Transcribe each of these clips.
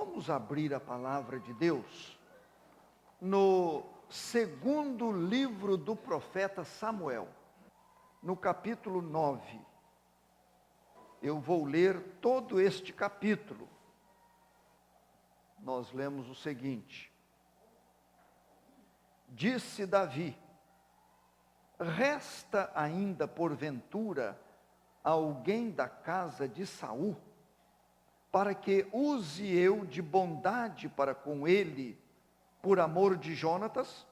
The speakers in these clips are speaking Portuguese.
Vamos abrir a palavra de Deus no segundo livro do profeta Samuel, no capítulo 9. Eu vou ler todo este capítulo. Nós lemos o seguinte: Disse Davi: resta ainda porventura alguém da casa de Saul, para que use eu de bondade para com ele, por amor de Jonatas?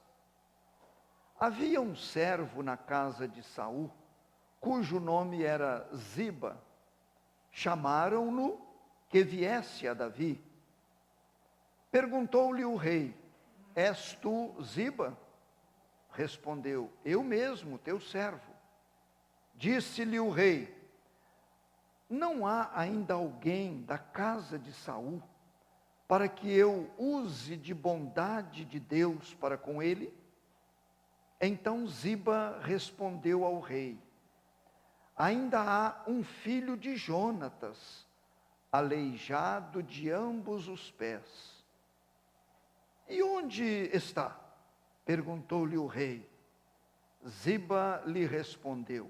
Havia um servo na casa de Saul, cujo nome era Ziba. Chamaram-no que viesse a Davi. Perguntou-lhe o rei: és tu Ziba? Respondeu: eu mesmo, teu servo. Disse-lhe o rei: não há ainda alguém da casa de Saul, para que eu use de bondade de Deus para com ele? Então Ziba respondeu ao rei: ainda há um filho de Jonatas, aleijado de ambos os pés. E onde está? Perguntou-lhe o rei. Ziba lhe respondeu: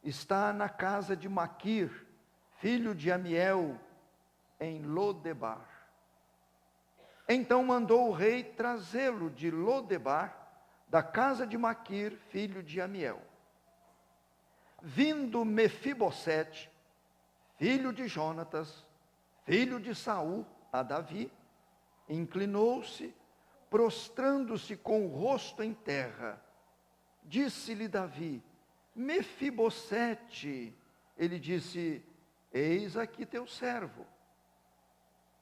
está na casa de Maquir, filho de Amiel, em Lodebar. Então mandou o rei trazê-lo de Lodebar, da casa de Maquir, filho de Amiel. Vindo Mefibosete, filho de Jonatas, filho de Saul, a Davi, inclinou-se, prostrando-se com o rosto em terra. Disse-lhe Davi: Mefibosete. Ele disse: eis aqui teu servo.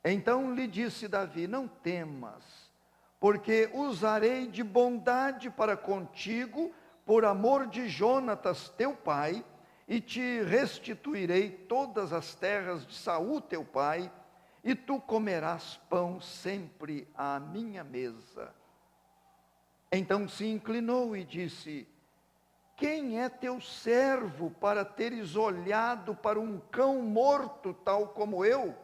Então lhe disse Davi: não temas, porque usarei de bondade para contigo, por amor de Jonatas teu pai, e te restituirei todas as terras de Saul teu pai, e tu comerás pão sempre à minha mesa. Então se inclinou e disse: quem é teu servo para teres olhado para um cão morto tal como eu?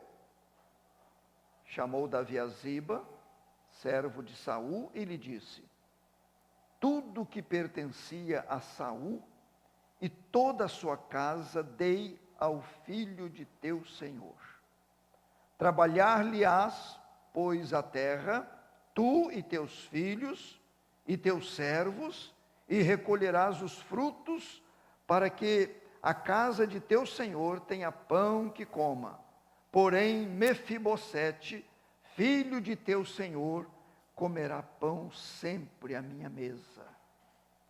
Chamou Davi a Ziba, servo de Saul, e lhe disse: tudo que pertencia a Saul e toda a sua casa dei ao filho de teu senhor. Trabalhar-lhe-ás, pois, a terra, tu e teus filhos e teus servos, e recolherás os frutos, para que a casa de teu senhor tenha pão que coma. Porém, Mefibosete, filho de teu senhor, comerá pão sempre à minha mesa.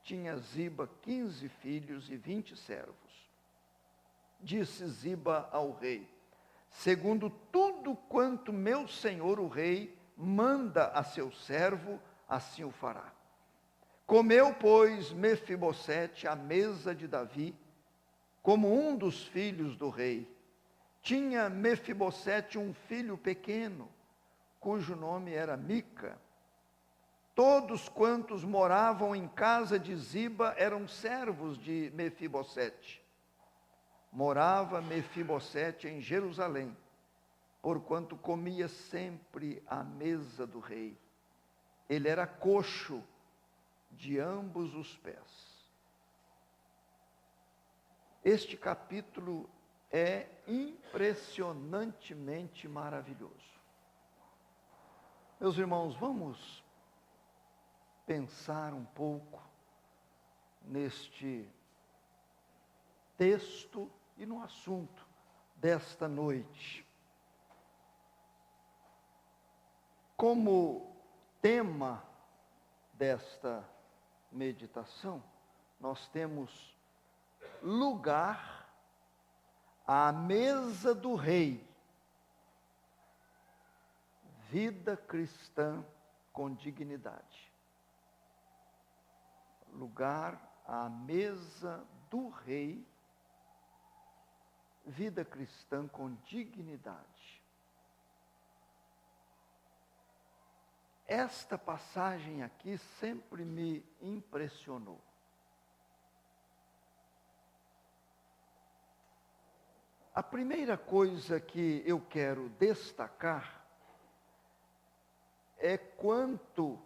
Tinha Ziba 15 filhos e 20 servos. Disse Ziba ao rei: segundo tudo quanto meu senhor o rei manda a seu servo, assim o fará. Comeu, pois, Mefibosete à mesa de Davi, como um dos filhos do rei. Tinha Mefibosete um filho pequeno, cujo nome era Mica. Todos quantos moravam em casa de Ziba eram servos de Mefibosete. Morava Mefibosete em Jerusalém, porquanto comia sempre à mesa do rei. Ele era coxo de ambos os pés. Este capítulo é impressionantemente maravilhoso. Meus irmãos, vamos pensar um pouco neste texto e no assunto desta noite. Como tema desta meditação, nós temos lugar à mesa do rei, vida cristã com dignidade. Lugar à mesa do rei, vida cristã com dignidade. Esta passagem aqui sempre me impressionou. A primeira coisa que eu quero destacar é quanto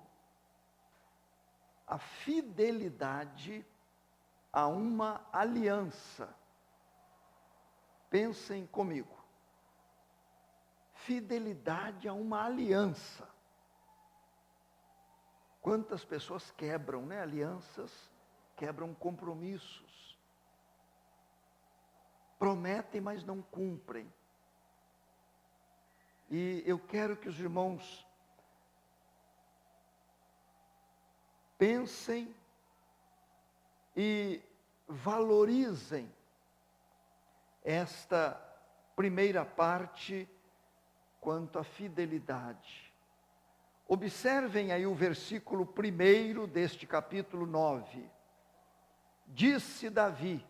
a fidelidade a uma aliança. Pensem comigo. Fidelidade a uma aliança. Quantas pessoas quebram, né? Alianças, quebram compromissos. Prometem, mas não cumprem. E eu quero que os irmãos pensem e valorizem esta primeira parte quanto à fidelidade. Observem aí o versículo 1 deste capítulo 9. Disse Davi: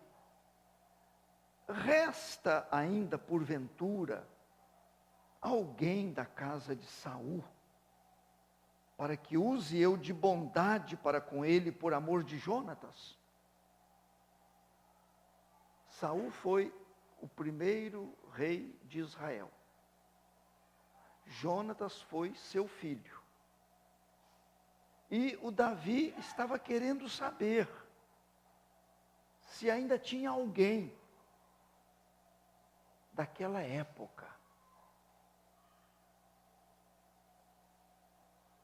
resta ainda porventura alguém da casa de Saul, para que use eu de bondade para com ele por amor de Jonatas? Saul foi o primeiro rei de Israel. Jonatas foi seu filho. E o Davi estava querendo saber se ainda tinha alguém daquela época.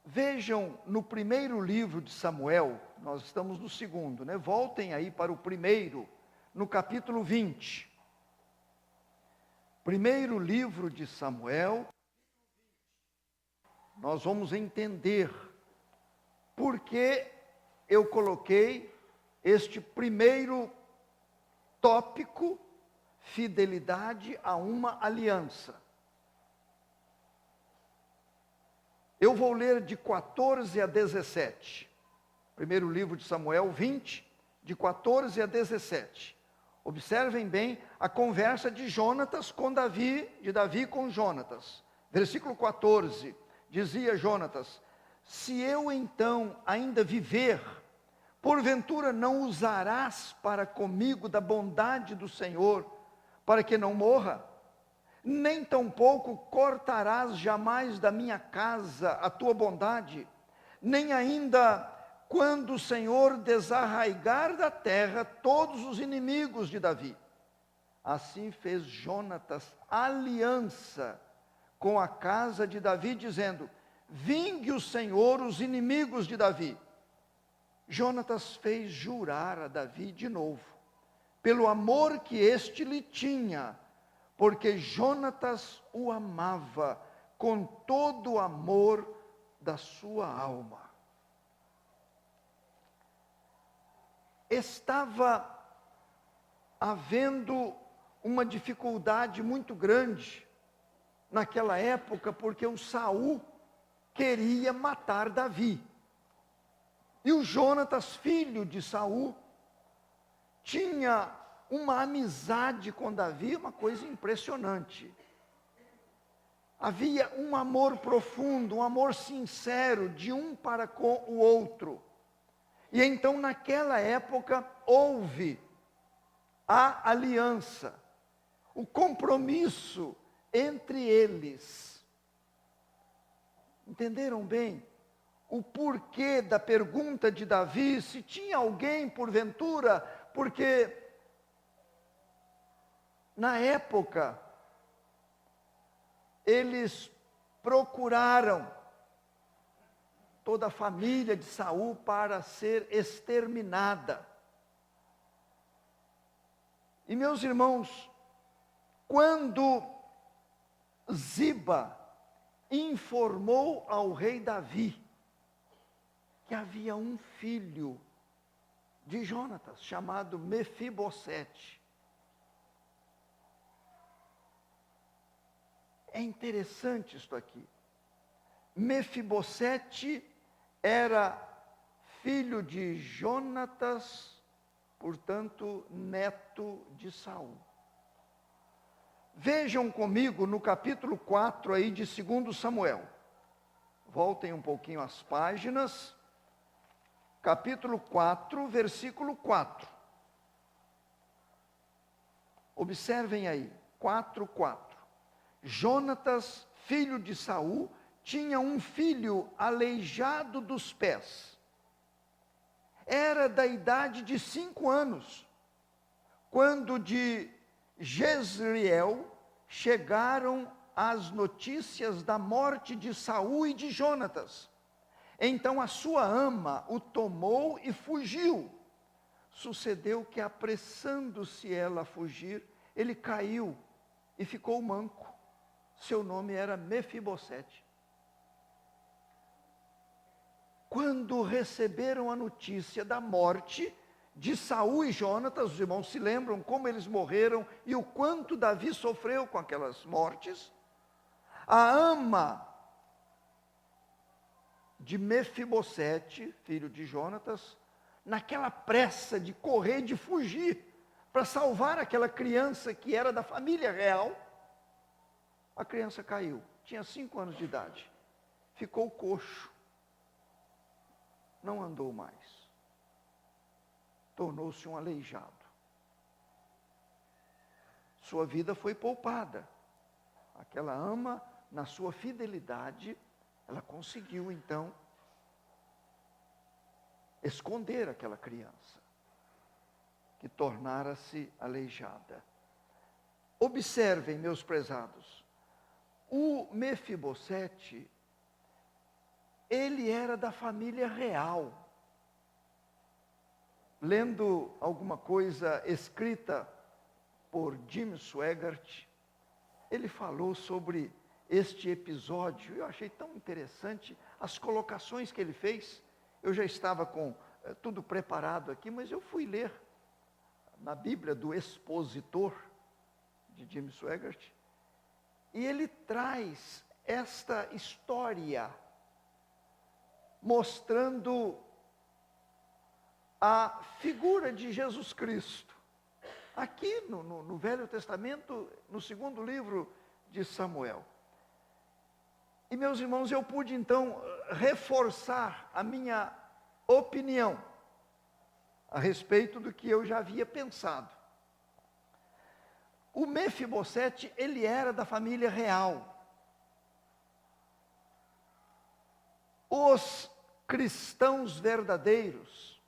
Vejam no primeiro livro de Samuel, nós estamos no segundo, né? Voltem aí para o primeiro, no capítulo 20. Primeiro livro de Samuel, nós vamos entender por que eu coloquei este primeiro tópico, fidelidade a uma aliança. Eu vou ler de 14 a 17. Primeiro livro de Samuel 20, de 14 a 17. Observem bem a conversa de Jonatas com Davi, de Davi com Jonatas. Versículo 14, dizia Jonatas: se eu então ainda viver, porventura não usarás para comigo da bondade do Senhor, para que não morra? Nem tampouco cortarás jamais da minha casa a tua bondade, nem ainda quando o Senhor desarraigar da terra todos os inimigos de Davi. Assim fez Jonatas aliança com a casa de Davi, dizendo: vingue o Senhor os inimigos de Davi. Jonatas fez jurar a Davi de novo, pelo amor que este lhe tinha, porque Jonatas o amava com todo o amor da sua alma. Estava havendo uma dificuldade muito grande naquela época, porque o Saul queria matar Davi. E o Jonatas, filho de Saul, tinha uma amizade com Davi, uma coisa impressionante. Havia um amor profundo, um amor sincero de um para com o outro. E então naquela época houve a aliança, o compromisso entre eles. Entenderam bem o porquê da pergunta de Davi, se tinha alguém porventura, porque na época eles procuraram toda a família de Saul para ser exterminada. E meus irmãos, quando Ziba informou ao rei Davi que havia um filho de Jonatas, chamado Mefibosete. É interessante isto aqui. Mefibosete era filho de Jonatas, portanto, neto de Saul. Vejam comigo no capítulo 4 aí de 2 Samuel. Voltem um pouquinho as páginas. Capítulo 4, versículo 4. Observem aí, 4:4. Jonatas, filho de Saul, tinha um filho aleijado dos pés. Era da idade de 5 anos, quando de Jezreel chegaram as notícias da morte de Saul e de Jonatas. Então a sua ama o tomou e fugiu. Sucedeu que, apressando-se ela a fugir, ele caiu e ficou manco. Seu nome era Mefibosete. Quando receberam a notícia da morte de Saul e Jonatas, os irmãos se lembram como eles morreram e o quanto Davi sofreu com aquelas mortes, a ama de Mefibosete, filho de Jonatas, naquela pressa de correr, de fugir, para salvar aquela criança que era da família real, a criança caiu, tinha 5 anos de idade, ficou coxo, não andou mais, tornou-se um aleijado. Sua vida foi poupada. Aquela ama, na sua fidelidade, ela conseguiu então esconder aquela criança, que tornara-se aleijada. Observem, meus prezados, o Mefibosete, ele era da família real. Lendo alguma coisa escrita por Jim Swaggart, ele falou sobre este episódio. Eu achei tão interessante as colocações que ele fez. Eu já estava com tudo preparado aqui, mas eu fui ler na Bíblia do Expositor, de Jim Swaggart, e ele traz esta história, mostrando a figura de Jesus Cristo. Aqui no Velho Testamento, no 2º livro de Samuel. E, meus irmãos, eu pude então reforçar a minha opinião a respeito do que eu já havia pensado. O Mefibosete, ele era da família real. Os cristãos verdadeiros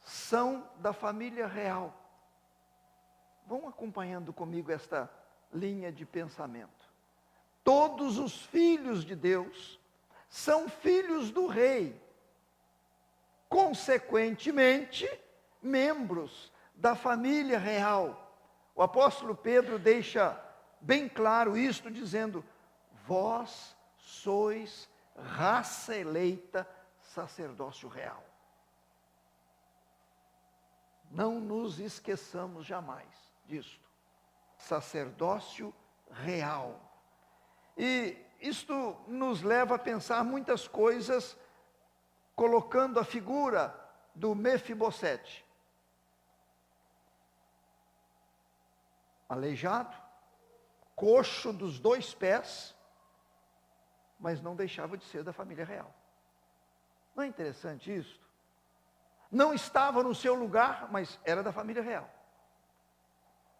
são da família real. Vão acompanhando comigo esta linha de pensamento. Todos os filhos de Deus são filhos do rei. Consequentemente, membros da família real. O apóstolo Pedro deixa bem claro isto, dizendo: vós sois raça eleita, sacerdócio real. Não nos esqueçamos jamais disto. Sacerdócio real. E isto nos leva a pensar muitas coisas, colocando a figura do Mefibosete. Aleijado, coxo dos 2 pés, mas não deixava de ser da família real. Não é interessante isso? Não estava no seu lugar, mas era da família real.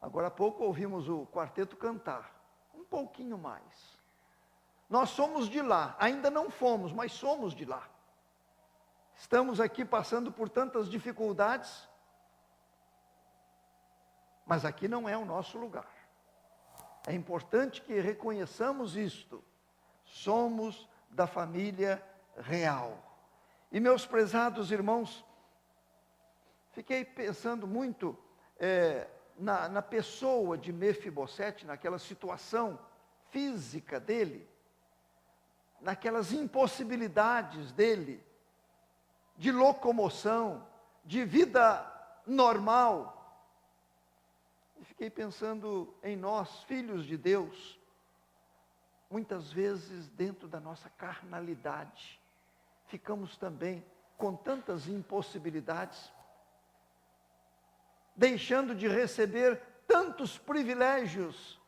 Agora há pouco ouvimos o quarteto cantar, um pouquinho mais. Nós somos de lá, ainda não fomos, mas somos de lá. Estamos aqui passando por tantas dificuldades, mas aqui não é o nosso lugar. É importante que reconheçamos isto. Somos da família real. E, meus prezados irmãos, fiquei pensando muito na pessoa de Mefibosete, naquela situação física dele, naquelas impossibilidades dele, de locomoção, de vida normal. E fiquei pensando em nós, filhos de Deus, muitas vezes dentro da nossa carnalidade, ficamos também com tantas impossibilidades, deixando de receber tantos privilégios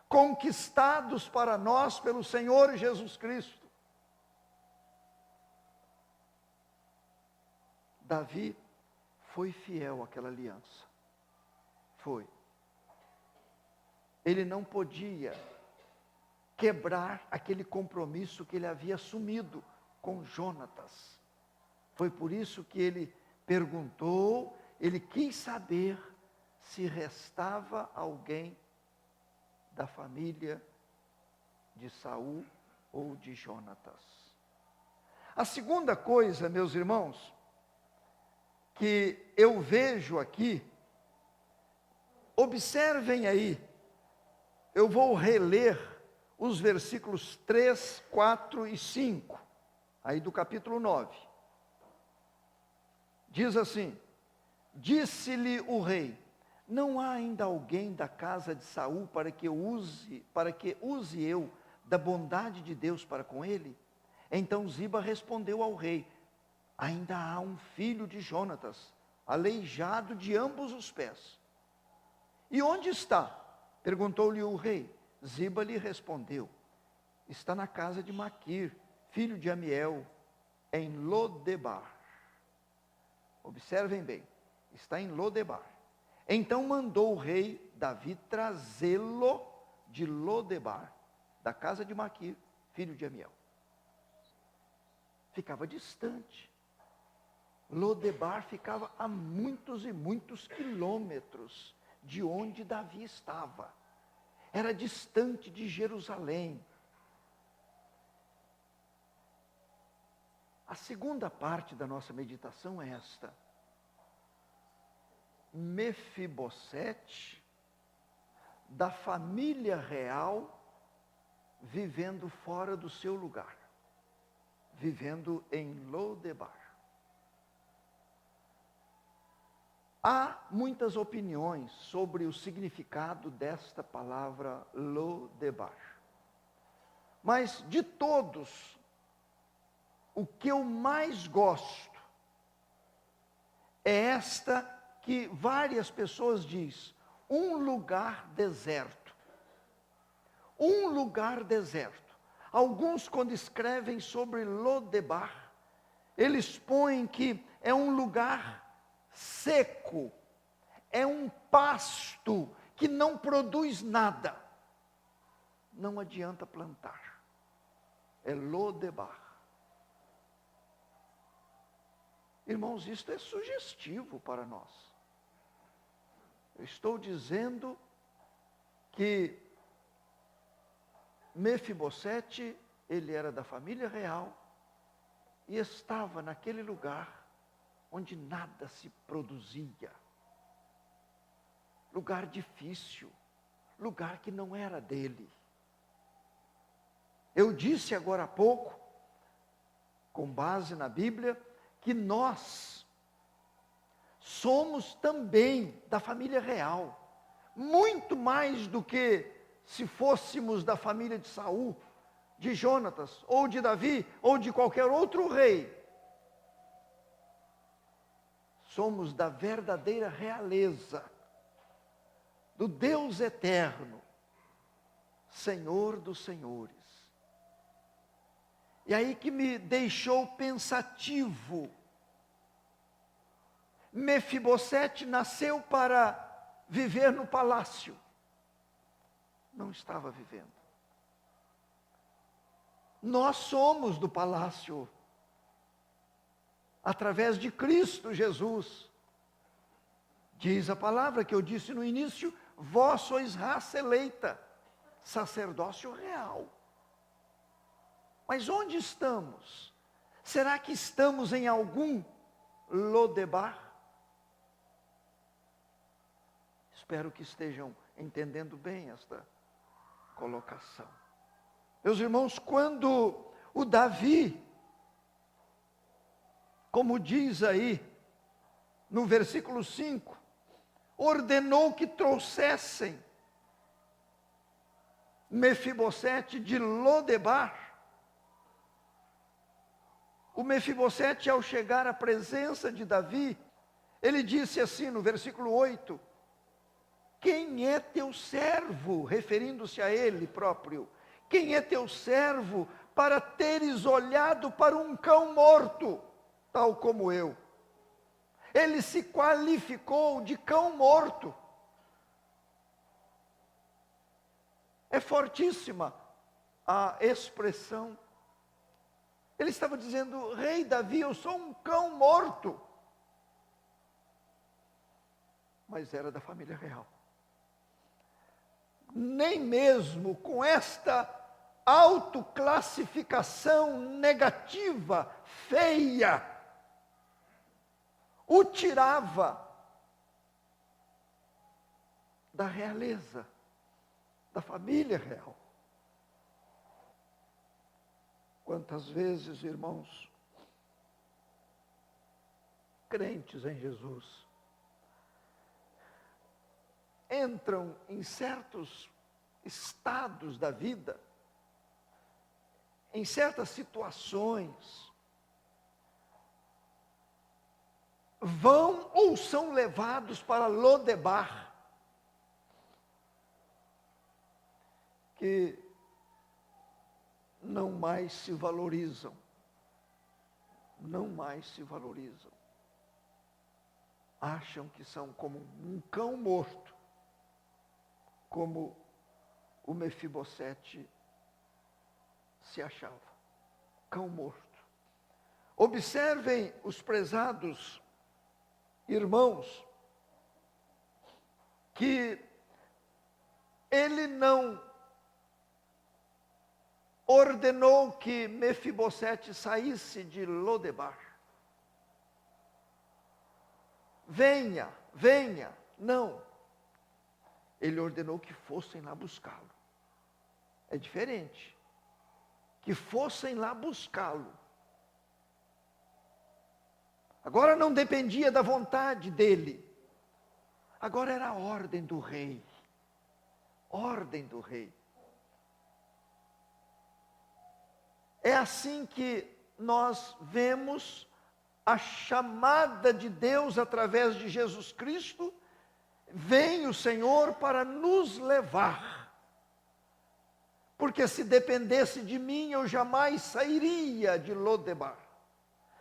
conquistados para nós pelo Senhor Jesus Cristo. Davi foi fiel àquela aliança. Foi. Ele não podia quebrar aquele compromisso que ele havia assumido com Jonatas. Foi por isso que ele perguntou, ele quis saber se restava alguém da família de Saul ou de Jonatas. A segunda coisa, meus irmãos, que eu vejo aqui, observem aí, eu vou reler os versículos 3, 4 e 5, aí do capítulo 9. Diz assim: disse-lhe o rei: não há ainda alguém da casa de Saul para que use eu da bondade de Deus para com ele? Então Ziba respondeu ao rei: ainda há um filho de Jonatas, aleijado de ambos os pés. E onde está? Perguntou-lhe o rei. Ziba lhe respondeu: está na casa de Maquir, filho de Amiel, em Lodebar. Observem bem, está em Lodebar. Então mandou o rei Davi trazê-lo de Lodebar, da casa de Maquir, filho de Amiel. Ficava distante. Lodebar ficava a muitos e muitos quilômetros de onde Davi estava. Era distante de Jerusalém. A segunda parte da nossa meditação é esta: Mefibosete, da família real, vivendo fora do seu lugar, vivendo em Lodebar. Há muitas opiniões sobre o significado desta palavra Lodebar. Mas de todos, o que eu mais gosto é esta que várias pessoas dizem: um lugar deserto. Um lugar deserto. Alguns, quando escrevem sobre Lodebar, eles põem que é um lugar seco, é um pasto que não produz nada. Não adianta plantar. É Lodebar. Irmãos, isto é sugestivo para nós. Eu estou dizendo que Mefibosete, ele era da família real e estava naquele lugar onde nada se produzia. Lugar difícil, lugar que não era dele. Eu disse agora há pouco, com base na Bíblia, que nós somos também da família real, muito mais do que se fôssemos da família de Saul, de Jonatas, ou de Davi, ou de qualquer outro rei. Somos da verdadeira realeza, do Deus eterno, Senhor dos senhores. E aí que me deixou pensativo. Mefibosete nasceu para viver no palácio. Não estava vivendo. Nós somos do palácio, através de Cristo Jesus. Diz a palavra que eu disse no início: vós sois raça eleita, sacerdócio real. Mas onde estamos? Será que estamos em algum Lodebar? Espero que estejam entendendo bem esta colocação. Meus irmãos, quando o Davi, como diz aí no versículo 5, ordenou que trouxessem Mefibosete de Lodebar, o Mefibosete, ao chegar à presença de Davi, ele disse assim no versículo 8: quem é teu servo, referindo-se a ele próprio, quem é teu servo para teres olhado para um cão morto, tal como eu? Ele se qualificou de cão morto. É fortíssima a expressão. Ele estava dizendo: rei Davi, eu sou um cão morto. Mas era da família real. Nem mesmo com esta autoclassificação negativa, feia, o tirava da realeza, da família real. Quantas vezes, irmãos, crentes em Jesus, entram em certos estados da vida, em certas situações, vão ou são levados para Lodebar, que não mais se valorizam, não mais se valorizam. Acham que são como um cão morto, como o Mefibosete se achava, cão morto. Observem, os prezados irmãos, que ele não ordenou que Mefibosete saísse de Lodebar. Venha, venha. Não. Ele ordenou que fossem lá buscá-lo. É diferente. Que fossem lá buscá-lo. Agora não dependia da vontade dele. Agora era a ordem do rei. Ordem do rei. É assim que nós vemos a chamada de Deus através de Jesus Cristo. Vem o Senhor para nos levar. Porque se dependesse de mim, eu jamais sairia de Lodebar.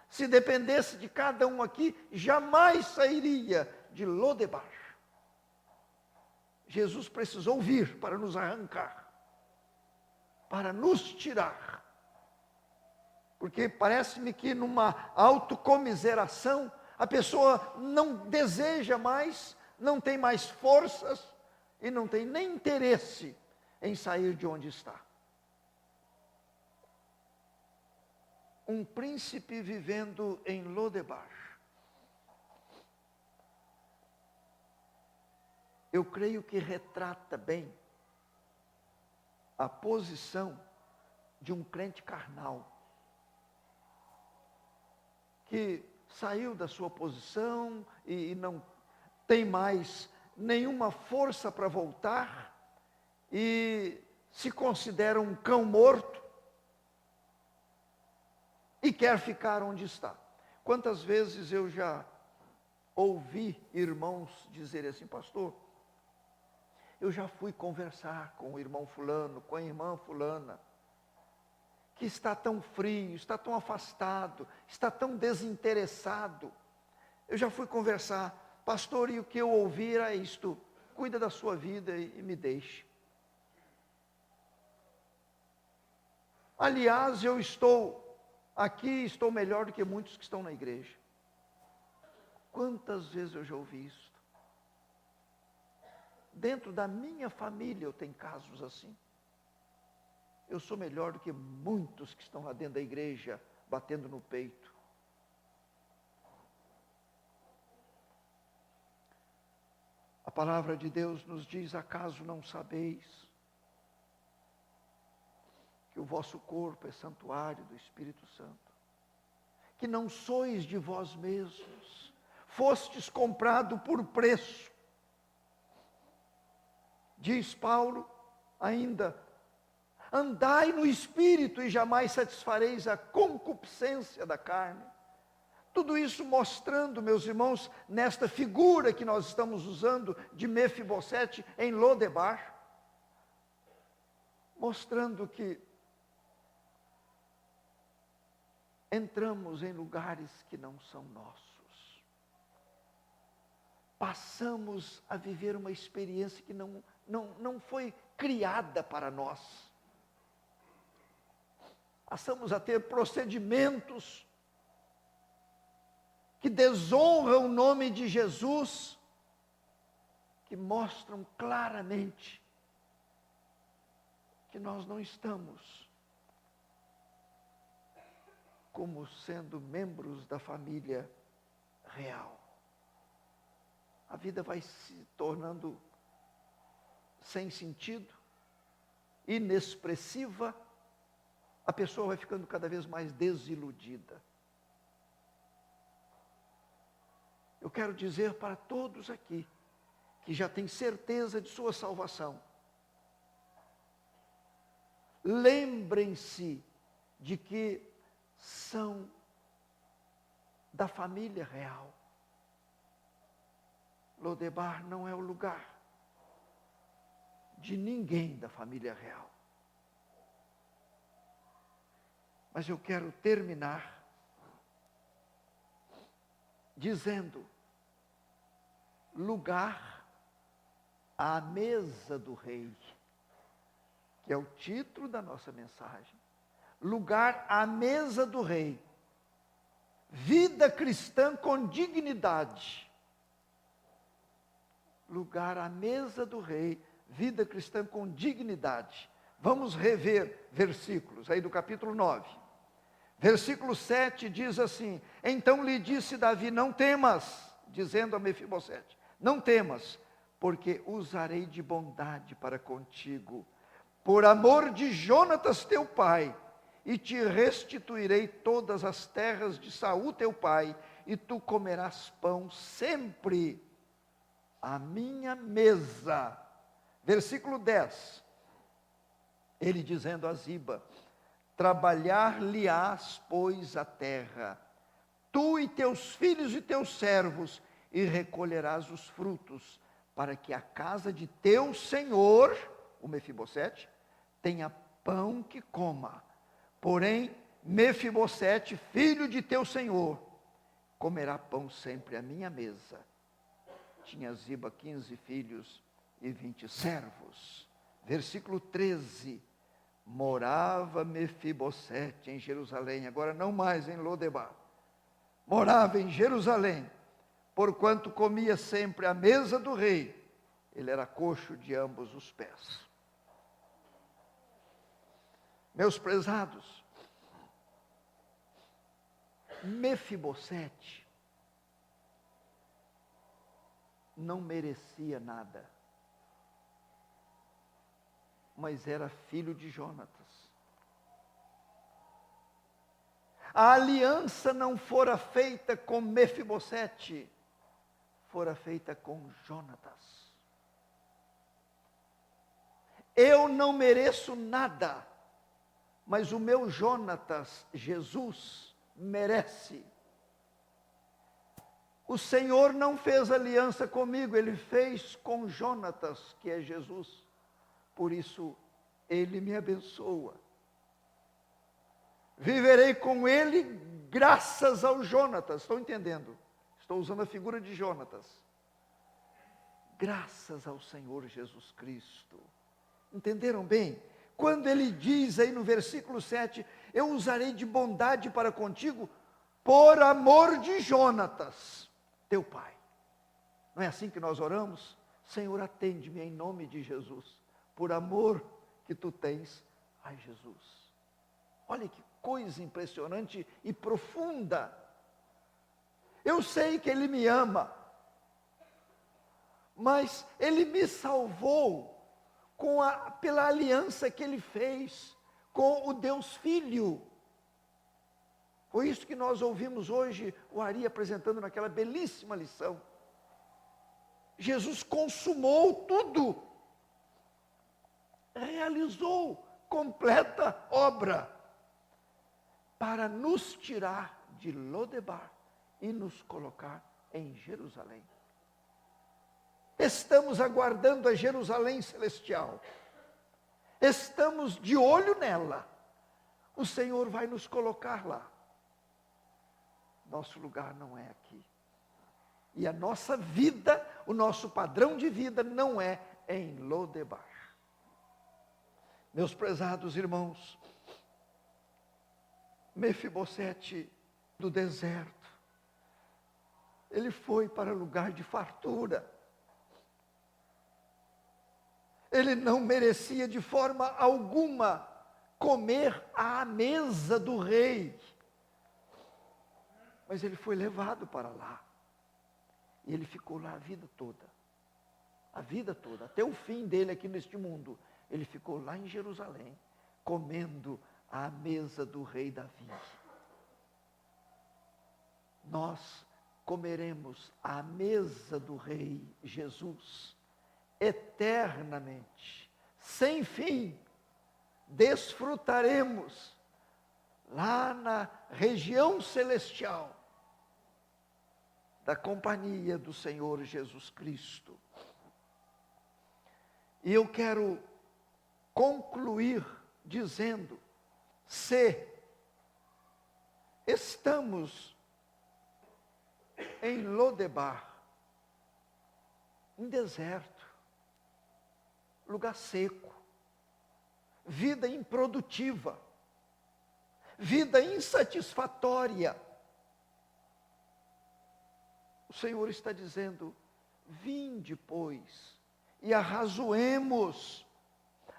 Se dependesse de cada um aqui, jamais sairia de Lodebar. Jesus precisou vir para nos arrancar, para nos tirar. Porque parece-me que numa autocomiseração, a pessoa não deseja mais, não tem mais forças e não tem nem interesse em sair de onde está. Um príncipe vivendo em Lodebar. Eu creio que retrata bem a posição de um crente carnal, que saiu da sua posição e não tem mais nenhuma força para voltar, e se considera um cão morto, e quer ficar onde está. Quantas vezes eu já ouvi irmãos dizerem assim: pastor, eu já fui conversar com o irmão fulano, com a irmã fulana, que está tão frio, está tão afastado, está tão desinteressado. Eu já fui conversar, pastor, e o que eu ouvi era isto: cuida da sua vida e me deixe. Aliás, eu estou aqui, estou melhor do que muitos que estão na igreja. Quantas vezes eu já ouvi isso? Dentro da minha família eu tenho casos assim. Eu sou melhor do que muitos que estão lá dentro da igreja, batendo no peito. A palavra de Deus nos diz: acaso não sabeis que o vosso corpo é santuário do Espírito Santo? Que não sois de vós mesmos, fostes comprado por preço. Diz Paulo ainda: andai no Espírito e jamais satisfareis a concupiscência da carne. Tudo isso mostrando, meus irmãos, nesta figura que nós estamos usando de Mefibosete em Lodebar, mostrando que entramos em lugares que não são nossos. Passamos a viver uma experiência que não foi criada para nós. passamos a ter procedimentos que desonram o nome de Jesus, que mostram claramente que nós não estamos como sendo membros da família real. A vida vai se tornando sem sentido, inexpressiva, a pessoa vai ficando cada vez mais desiludida. Eu quero dizer para todos aqui, que já têm certeza de sua salvação, lembrem-se de que são da família real. Lodebar não é o lugar de ninguém da família real. Mas eu quero terminar dizendo: lugar à mesa do rei, que é o título da nossa mensagem. Lugar à mesa do rei. Vida cristã com dignidade. Lugar à mesa do rei, vida cristã com dignidade. Vamos rever versículos aí do capítulo 9. Versículo 7 diz assim: então lhe disse Davi, não temas, dizendo a Mefibosete, não temas, porque usarei de bondade para contigo, por amor de Jonatas teu pai, e te restituirei todas as terras de Saul teu pai, e tu comerás pão sempre à minha mesa. Versículo 10, ele dizendo a Ziba, trabalhar-lhe-ás, pois, a terra, tu e teus filhos e teus servos, e recolherás os frutos, para que a casa de teu senhor, o Mefibosete, tenha pão que coma. Porém, Mefibosete, filho de teu senhor, comerá pão sempre à minha mesa. Tinha Ziba 15 filhos e 20 servos. Versículo 13, morava Mefibosete em Jerusalém, agora não mais em Lodebar. Morava em Jerusalém, porquanto comia sempre à mesa do rei. Ele era coxo de ambos os pés. Meus prezados, Mefibosete não merecia nada, mas era filho de Jonatas. A aliança não fora feita com Mefibosete, fora feita com Jonatas. Eu não mereço nada, mas o meu Jonatas, Jesus, merece. O Senhor não fez aliança comigo, Ele fez com Jonatas, que é Jesus. Por isso, Ele me abençoa. Viverei com Ele graças ao Jonatas. Estão entendendo? Estou usando a figura de Jonatas. Graças ao Senhor Jesus Cristo. Entenderam bem? Quando ele diz aí no versículo 7, eu usarei de bondade para contigo, por amor de Jonatas, teu pai. Não é assim que nós oramos? Senhor, atende-me em nome de Jesus, por amor que tu tens a Jesus. Olha que coisa impressionante e profunda. Eu sei que Ele me ama, mas Ele me salvou pela aliança que Ele fez com o Deus Filho. Foi isso que nós ouvimos hoje, o Ari apresentando naquela belíssima lição. Jesus consumou tudo, realizou completa obra, para nos tirar de Lodebar e nos colocar em Jerusalém. Estamos aguardando a Jerusalém celestial. Estamos de olho nela. O Senhor vai nos colocar lá. Nosso lugar não é aqui. E a nossa vida, o nosso padrão de vida não é em Lodebar. Meus prezados irmãos, Mefibosete do deserto, ele foi para lugar de fartura. Ele não merecia de forma alguma comer à mesa do rei. Mas ele foi levado para lá. E ele ficou lá a vida toda. A vida toda, até o fim dele aqui neste mundo. Ele ficou lá em Jerusalém, comendo à mesa do rei Davi. Nós comeremos à mesa do rei Jesus, eternamente, sem fim. Desfrutaremos lá na região celestial da companhia do Senhor Jesus Cristo. E eu quero concluir dizendo: se estamos em Lodebar, em deserto, lugar seco, vida improdutiva, vida insatisfatória, o Senhor está dizendo: vinde, pois, e arrazoemos,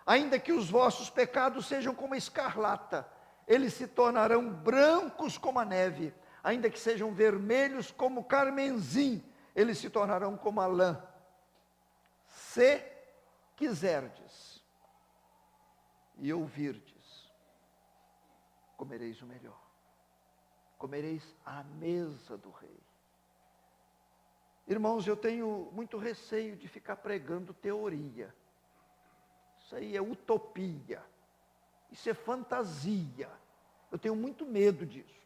ainda que os vossos pecados sejam como a escarlata, eles se tornarão brancos como a neve, ainda que sejam vermelhos como o carmesim, eles se tornarão como a lã. Se quiserdes e ouvirdes, comereis o melhor, comereis à mesa do rei. Irmãos, eu tenho muito receio de ficar pregando teoria. Isso aí é utopia, isso é fantasia. Eu tenho muito medo disso.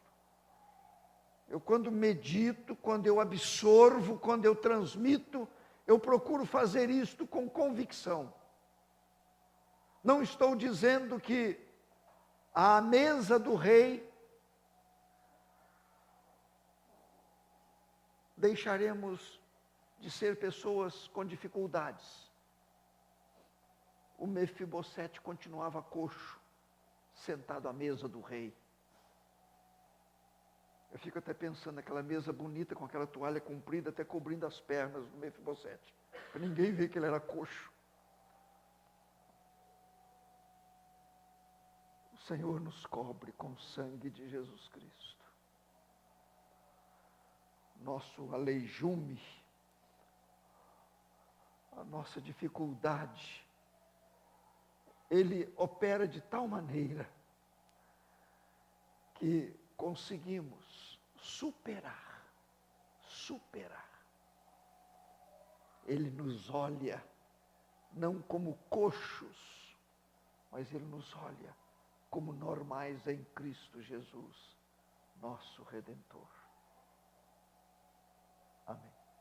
Eu, quando medito, quando eu absorvo, quando eu transmito, eu procuro fazer isto com convicção. Não estou dizendo que à mesa do rei deixaremos de ser pessoas com dificuldades. O Mefibosete continuava coxo, sentado à mesa do rei. Eu fico até pensando naquela mesa bonita, com aquela toalha comprida, até cobrindo as pernas do Mefibosete, para ninguém ver que ele era coxo. O Senhor nos cobre com o sangue de Jesus Cristo. Nosso aleijume, a nossa dificuldade, Ele opera de tal maneira que conseguimos superar. Ele nos olha não como coxos, mas Ele nos olha como normais em Cristo Jesus, nosso Redentor. Amém.